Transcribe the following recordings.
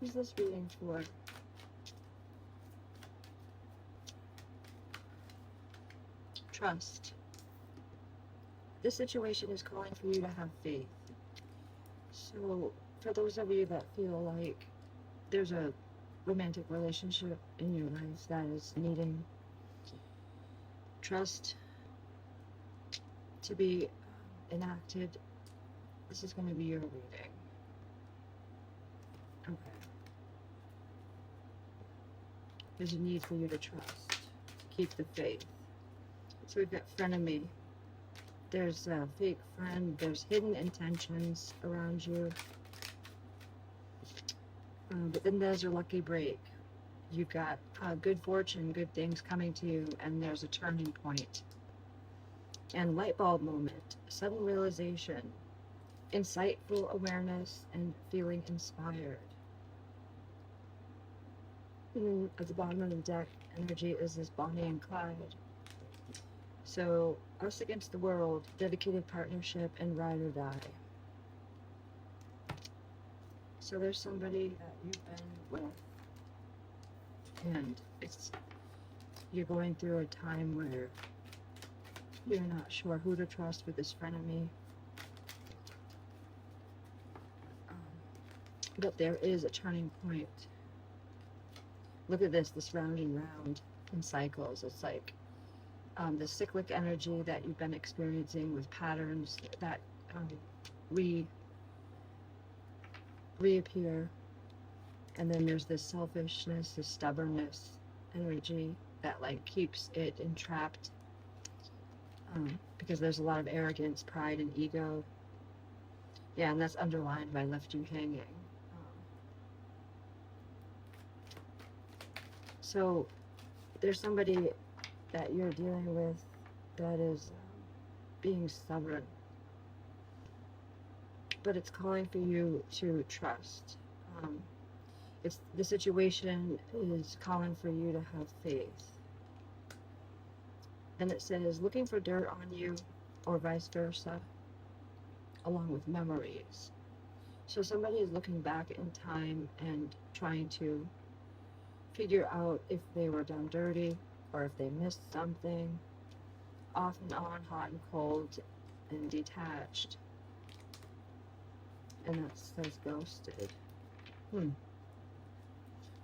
Who's this reading for? Trust. This situation is calling for you to have faith. So, for those of you that feel like there's a romantic relationship in your life that is needing trust to be enacted, this is going to be your reading. Okay. There's a need for you to trust. Keep the faith. So we've got frenemy. There's a fake friend. There's hidden intentions around you. But then there's your lucky break. You've got good fortune, good things coming to you, and there's a turning point. And light bulb moment, sudden realization, insightful awareness, and feeling inspired. And then at the bottom of the deck, energy is this Bonnie and Clyde. So, us against the world, dedicated partnership, and ride or die. So there's somebody that you've been with, and you're going through a time where you're not sure who to trust with this frenemy. But there is a turning point. Look at this round and round in cycles. It's like the cyclic energy that you've been experiencing with patterns that reappear. And then there's this selfishness, this stubbornness energy that like keeps it entrapped. Because there's a lot of arrogance, pride, and ego. Yeah, and that's underlined by left you hanging. So there's somebody that you're dealing with that is being stubborn. But it's calling for you to trust. The situation is calling for you to have faith. And it says, looking for dirt on you, or vice versa, along with memories. So somebody is looking back in time and trying to figure out if they were done dirty, or if they missed something, off and on, hot and cold, and detached. And that says ghosted.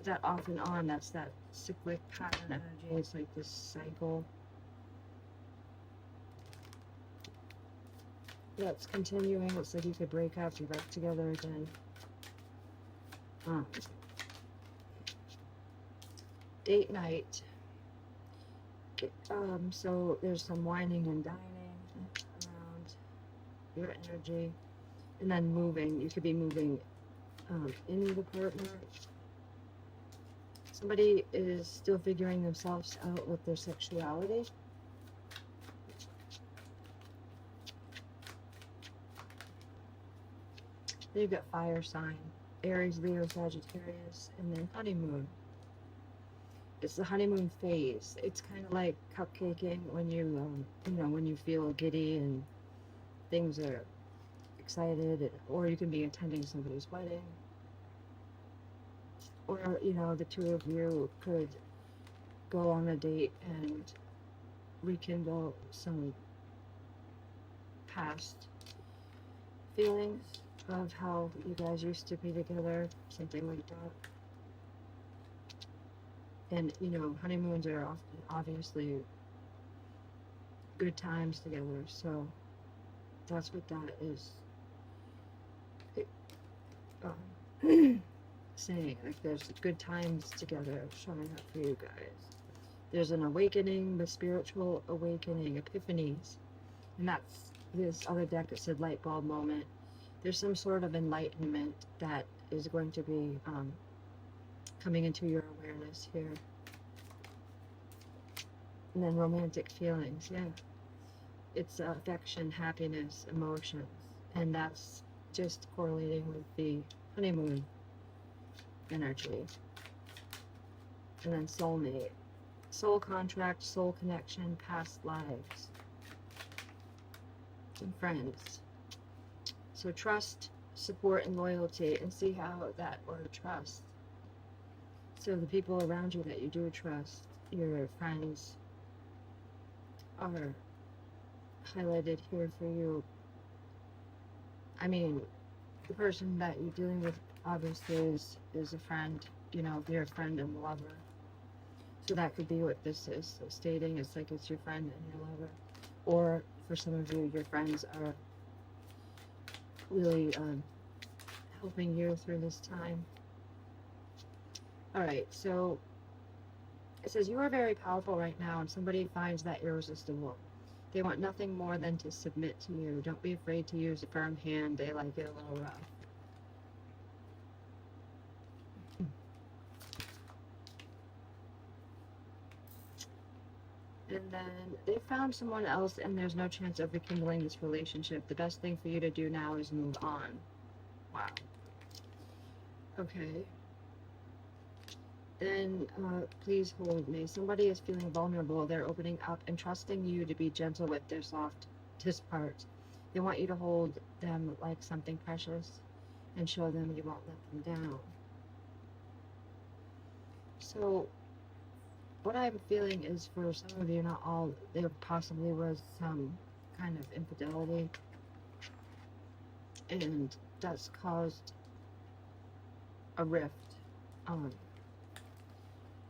That off and on, that's that cyclic pattern energy. It's like this cycle that's continuing. It's like you could break up, you're back together again. Date night. So there's some whining and dining around your energy, and then moving. You could be moving in with a partner. Somebody is still figuring themselves out with their sexuality. Then you've got fire sign, Aries, Leo, Sagittarius, and then honeymoon. It's the honeymoon phase. It's kind of like cupcaking when you, when you feel giddy and things are excited, or you can be attending somebody's wedding, or the two of you could go on a date and rekindle some past feelings of how you guys used to be together, something like that. And honeymoons are often obviously good times together, so that's what that is saying. Like there's good times together showing up for you guys. There's an awakening, the spiritual awakening, epiphanies, and that's this other deck that said light bulb moment. There's some sort of enlightenment that is going to be coming into your awareness here. And then romantic feelings, yeah. It's affection, happiness, emotions, and that's just correlating with the honeymoon energy. And then soulmate, soul contract, soul connection, past lives, and friends. So trust, support and loyalty, and see how that, or trust. So the people around you that you do trust, your friends, are highlighted here for you. I mean, the person that you're dealing with obviously is a friend, you know, if you're a friend and lover. So that could be what this is stating. It's like it's your friend and your lover. Or for some of you, your friends are really helping you through this time. All right, so it says you are very powerful right now, and somebody finds that irresistible. They want nothing more than to submit to you. Don't be afraid to use a firm hand. They like it a little rough. And then they found someone else, and there's no chance of rekindling this relationship. The best thing for you to do now is move on. Wow. Okay. Then please hold me. Somebody is feeling vulnerable. They're opening up and trusting you to be gentle with their softest parts. They want you to hold them like something precious and show them you won't let them down. So what I'm feeling is, for some of you, not all, there possibly was some kind of infidelity, and that's caused a rift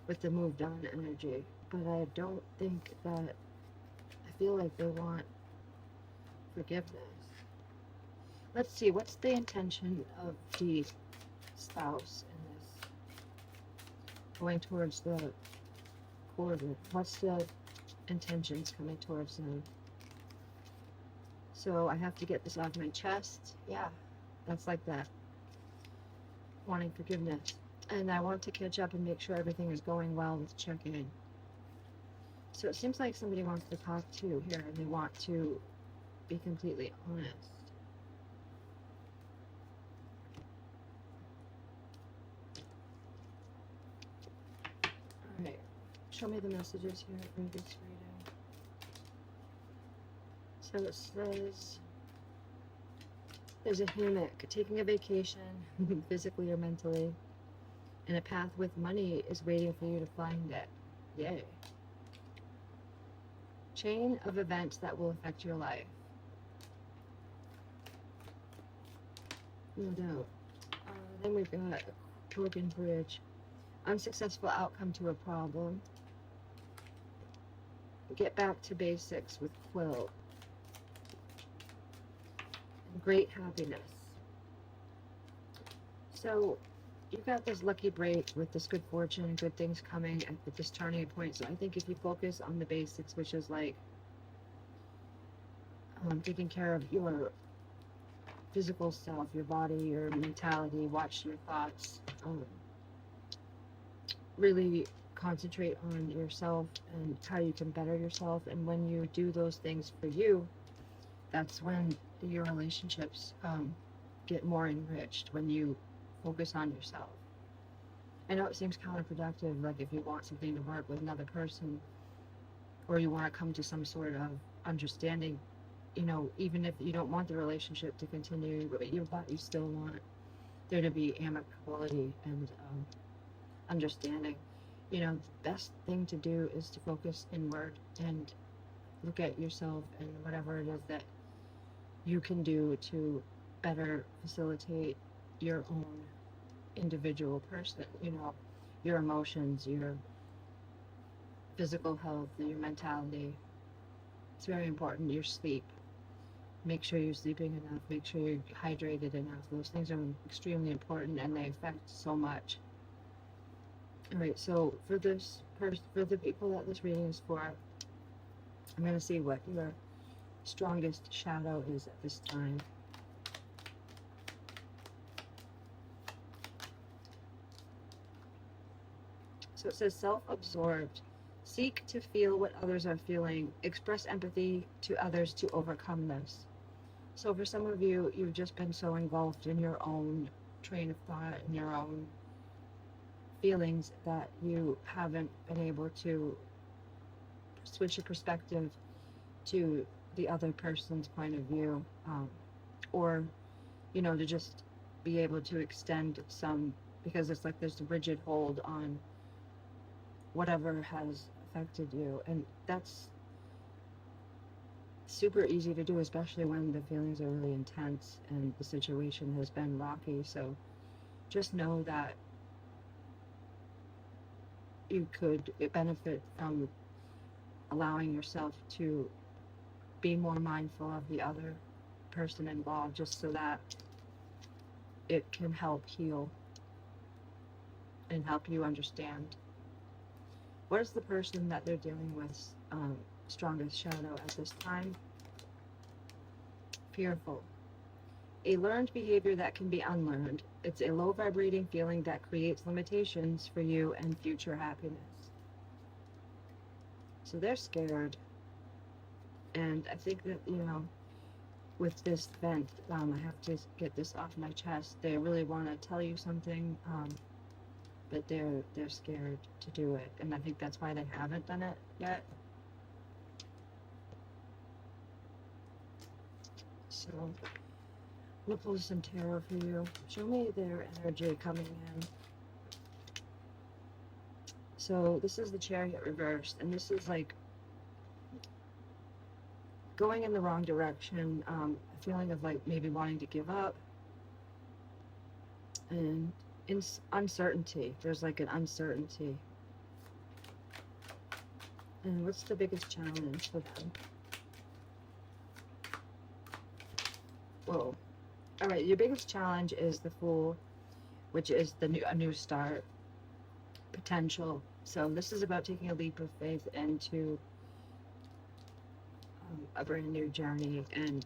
with the moved on energy. But I don't think that, I feel like they want forgiveness. Let's see, what's the intention of the spouse in this? Going towards the coordinate. What's the intentions coming towards them? So I have to get this off my chest. Yeah, that's like that. Wanting forgiveness. And I want to catch up and make sure everything is going well with checking. So it seems like somebody wants to talk to here, and they want to be completely honest. Alright, show me the messages here in this reading. So it says, there's a hammock, taking a vacation, physically or mentally, and a path with money is waiting for you to find it. Yay. Chain of events that will affect your life. No doubt. Then we've got a broken bridge. Unsuccessful outcome to a problem. Get back to basics with Quill. And great happiness. So you've got this lucky break with this good fortune, good things coming at this turning point. So I think if you focus on the basics, which is like taking care of your physical self, your body, your mentality, watch your thoughts, really concentrate on yourself and how you can better yourself. And when you do those things for you, that's when your relationships get more enriched, when you focus on yourself. I know it seems counterproductive, like if you want something to work with another person, or you want to come to some sort of understanding, you know, even if you don't want the relationship to continue, but you still want there to be amicability and understanding. You know, the best thing to do is to focus inward and look at yourself and whatever it is that you can do to better facilitate your own individual person, you know, your emotions, your physical health, your mentality. It's very important. Your sleep. Make sure you're sleeping enough. Make sure you're hydrated enough. Those things are extremely important, and they affect so much. All right, so for this for the people that this reading is for, I'm going to see what your strongest shadow is at this time. So it says self-absorbed. Seek to feel what others are feeling. Express empathy to others to overcome this. So for some of you, you've just been so engulfed in your own train of thought and your own feelings that you haven't been able to switch your perspective to the other person's point of view, or to just be able to extend some, because it's like there's a rigid hold on whatever has affected you. And that's super easy to do, especially when the feelings are really intense and the situation has been rocky. So just know that you could benefit from allowing yourself to be more mindful of the other person involved, just so that it can help heal and help you understand what is the person that they're dealing with strongest shadow at this time. Fearful. A learned behavior that can be unlearned. It's a low vibrating feeling that creates limitations for you and future happiness. So they're scared. And I think that, with this vent, I have to get this off my chest. They really want to tell you something, but they're scared to do it. And I think that's why they haven't done it yet. So I'm going to pull some tarot for you. Show me their energy coming in. So this is the Chariot reversed, and this is like going in the wrong direction, a feeling of like maybe wanting to give up, and uncertainty. There's like an uncertainty. And what's the biggest challenge for them? Whoa. All right, your biggest challenge is the Fool, which is a new start, potential. So this is about taking a leap of faith into a brand new journey, and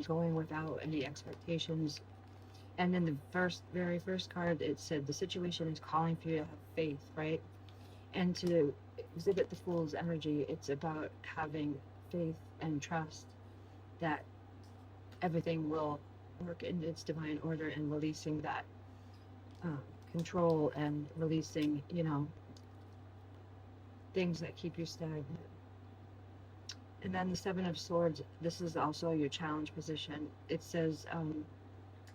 going without any expectations. And in the very first card, it said the situation is calling for you to have faith, right? And to exhibit the Fool's energy, it's about having faith and trust that everything will work in its divine order, and releasing that control, and releasing, things that keep you stagnant. And then the Seven of Swords, this is also your challenge position. It says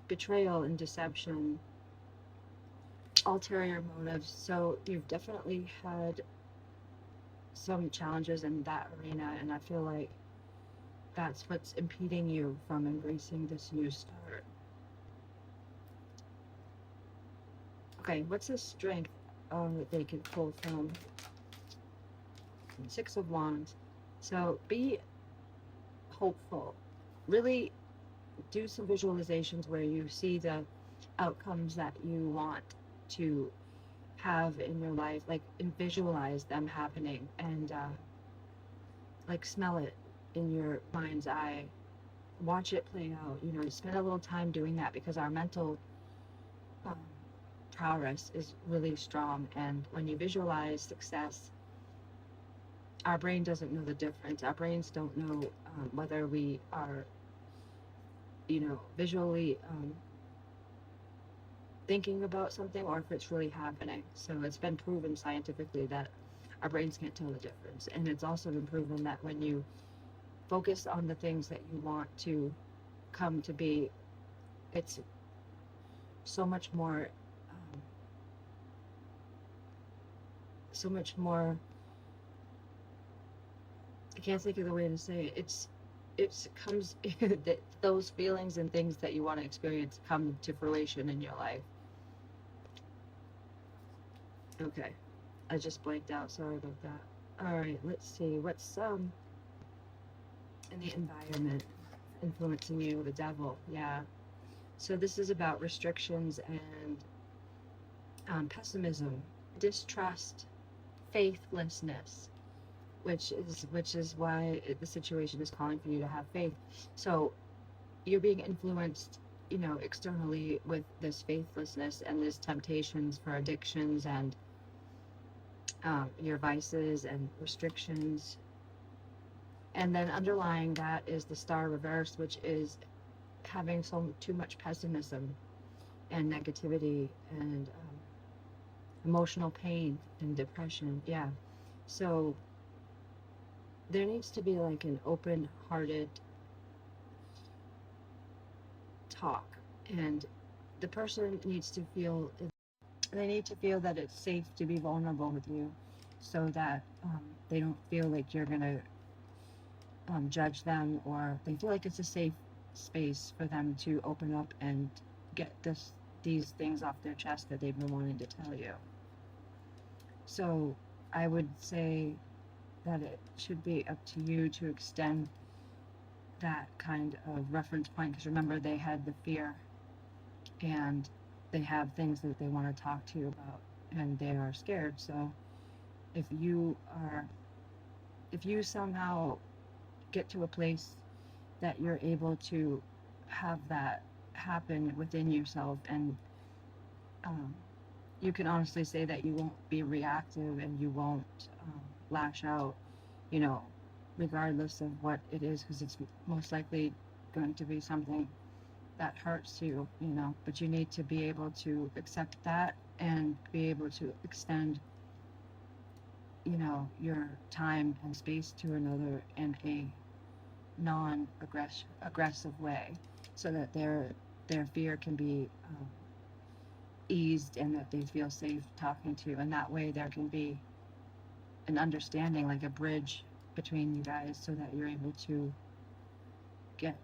betrayal and deception, ulterior motives. So you've definitely had some challenges in that arena, and I feel like that's what's impeding you from embracing this new start. Okay, what's the strength that they can pull from? Six of Wands. So be hopeful. Really do some visualizations where you see the outcomes that you want to have in your life, like, and visualize them happening, and like smell it in your mind's eye, watch it play out. Spend a little time doing that, because our mental prowess is really strong, and when you visualize success, our brain doesn't know the difference. Our brains don't know whether we are, visually thinking about something, or if it's really happening. So it's been proven scientifically that our brains can't tell the difference. And it's also been proven that when you focus on the things that you want to come to be, it's so much more, I can't think of the way to say it. It comes, that those feelings and things that you want to experience come to fruition in your life. Okay, I just blanked out. Sorry about that. All right, let's see what's in the environment influencing you. The Devil, yeah. So this is about restrictions and pessimism, distrust, faithlessness, which is why the situation is calling for you to have faith. So you're being influenced, externally with this faithlessness and these temptations for addictions and your vices and restrictions. And then underlying that is the Star reversed, which is having too much pessimism and negativity and emotional pain and depression. Yeah. So there needs to be like an open-hearted talk, and the person needs to feel, they need to feel that it's safe to be vulnerable with you, so that they don't feel like you're gonna judge them, or they feel like it's a safe space for them to open up and get these things off their chest that they've been wanting to tell you. So I would say that it should be up to you to extend that kind of reference point, because remember, they had the fear and they have things that they want to talk to you about, and they are scared. So if you somehow get to a place that you're able to have that happen within yourself, and you can honestly say that you won't be reactive and you won't lash out, you know, regardless of what it is, because it's most likely going to be something that hurts you, you know, but you need to be able to accept that and be able to extend, you know, your time and space to another in a non-aggressive way, so that their fear can be eased, and that they feel safe talking to you, and that way there can be an understanding, like a bridge between you guys, so that you're able to get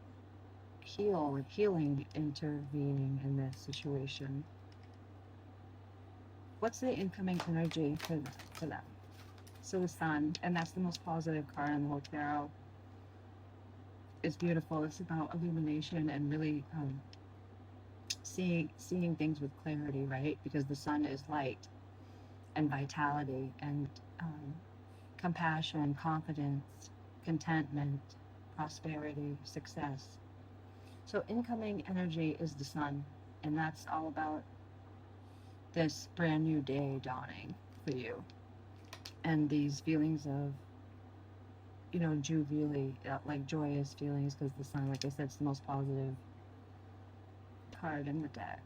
healing intervening in this situation. What's the incoming energy for them? So the Sun, and that's the most positive card in the whole tarot. It's beautiful. It's about illumination and really seeing things with clarity, right? Because the Sun is light and vitality and compassion, confidence, contentment, prosperity, success. So incoming energy is the Sun, and that's all about this brand new day dawning for you, and these feelings of, you know, jubilee, like joyous feelings, because the Sun, like I said, is the most positive card in the deck.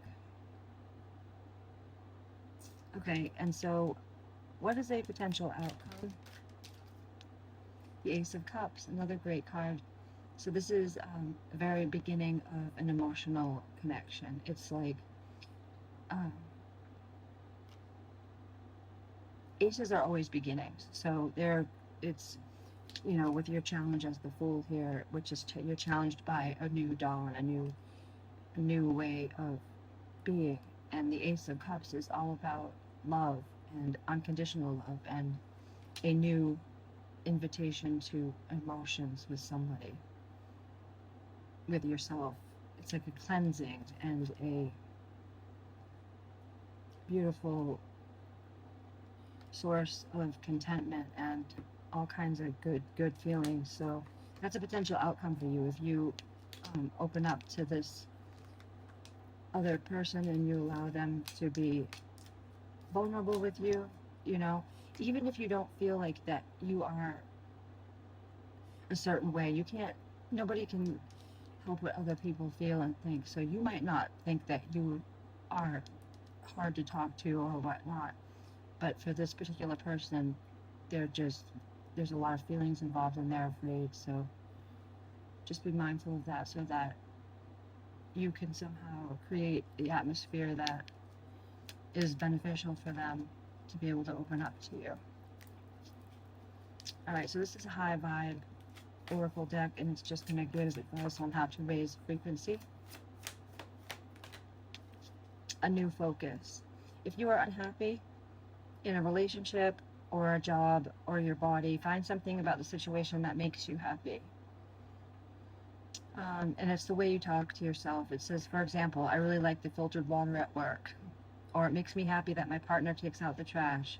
Okay, and so what is a potential outcome? The Ace of Cups, another great card. So this is the very beginning of an emotional connection. It's like aces are always beginnings. So it's, you know, with your challenge as the Fool here, which is you're challenged by a new dawn, a new way of being. And the Ace of Cups is all about love and unconditional love and a new invitation to emotions with somebody, with yourself. It's like a cleansing and a beautiful source of contentment and all kinds of good feelings. So that's a potential outcome for you if you open up to this other person and you allow them to be vulnerable with you, you know, even if you don't feel like that you are a certain way. You can't, nobody can help what other people feel and think. So you might not think that you are hard to talk to or whatnot, but for this particular person, there's a lot of feelings involved and they're afraid. So just be mindful of that, so that you can somehow create the atmosphere that is beneficial for them to be able to open up to you. Alright, so this is a high vibe oracle deck, and it's just going to give advice on how to raise frequency. A new focus. If you are unhappy in a relationship or a job or your body, find something about the situation that makes you happy. And it's the way you talk to yourself. It says, for example, I really like the filtered water at work, or it makes me happy that my partner takes out the trash.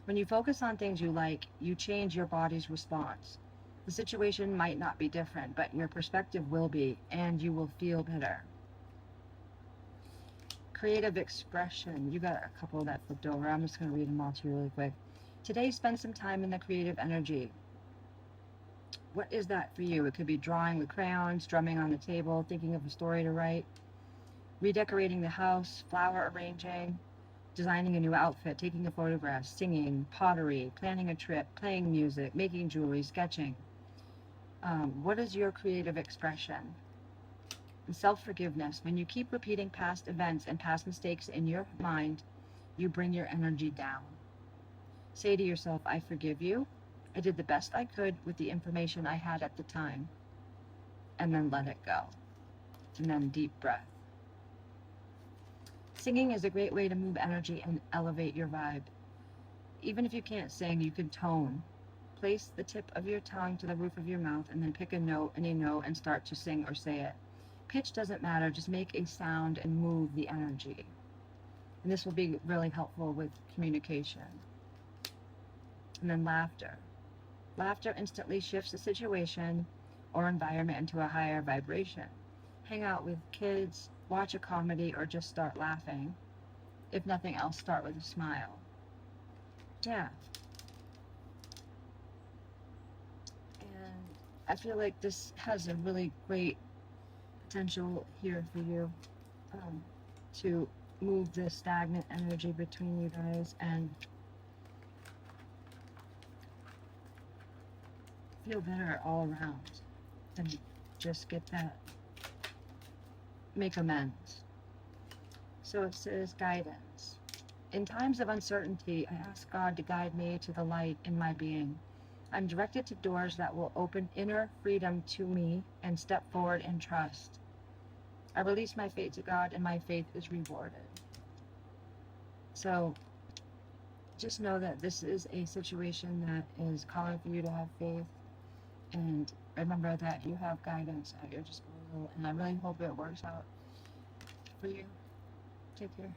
When you focus on things you like, you change your body's response. The situation might not be different, but your perspective will be, and you will feel better. Creative expression. You got a couple that flipped over. I'm just going to read them all to you really quick. Today, spend some time in the creative energy. What is that for you? It could be drawing with crayons, drumming on the table, thinking of a story to write, redecorating the house, flower arranging, designing a new outfit, taking a photograph, singing, pottery, planning a trip, playing music, making jewelry, sketching. What is your creative expression? And self-forgiveness. When you keep repeating past events and past mistakes in your mind, you bring your energy down. Say to yourself, I forgive you. I did the best I could with the information I had at the time. And then let it go. And then deep breath. Singing is a great way to move energy and elevate your vibe. Even if you can't sing, you can tone. Place the tip of your tongue to the roof of your mouth and then pick a note, any note, and start to sing or say it. Pitch doesn't matter, just make a sound and move the energy. And this will be really helpful with communication. And then laughter. Laughter instantly shifts the situation or environment into a higher vibration. Hang out with kids, watch a comedy, or just start laughing. If nothing else, start with a smile. Yeah. And I feel like this has a really great potential here for you to move the stagnant energy between you guys and feel better all around and just get that, make amends. So it says guidance. In times of uncertainty, I ask God to guide me to the light in my being. I'm directed to doors that will open inner freedom to me and step forward in trust. I release my faith to God and my faith is rewarded. So just know that this is a situation that is calling for you to have faith, and remember that you have guidance at your disposal, and I really hope it works out for you. Take care.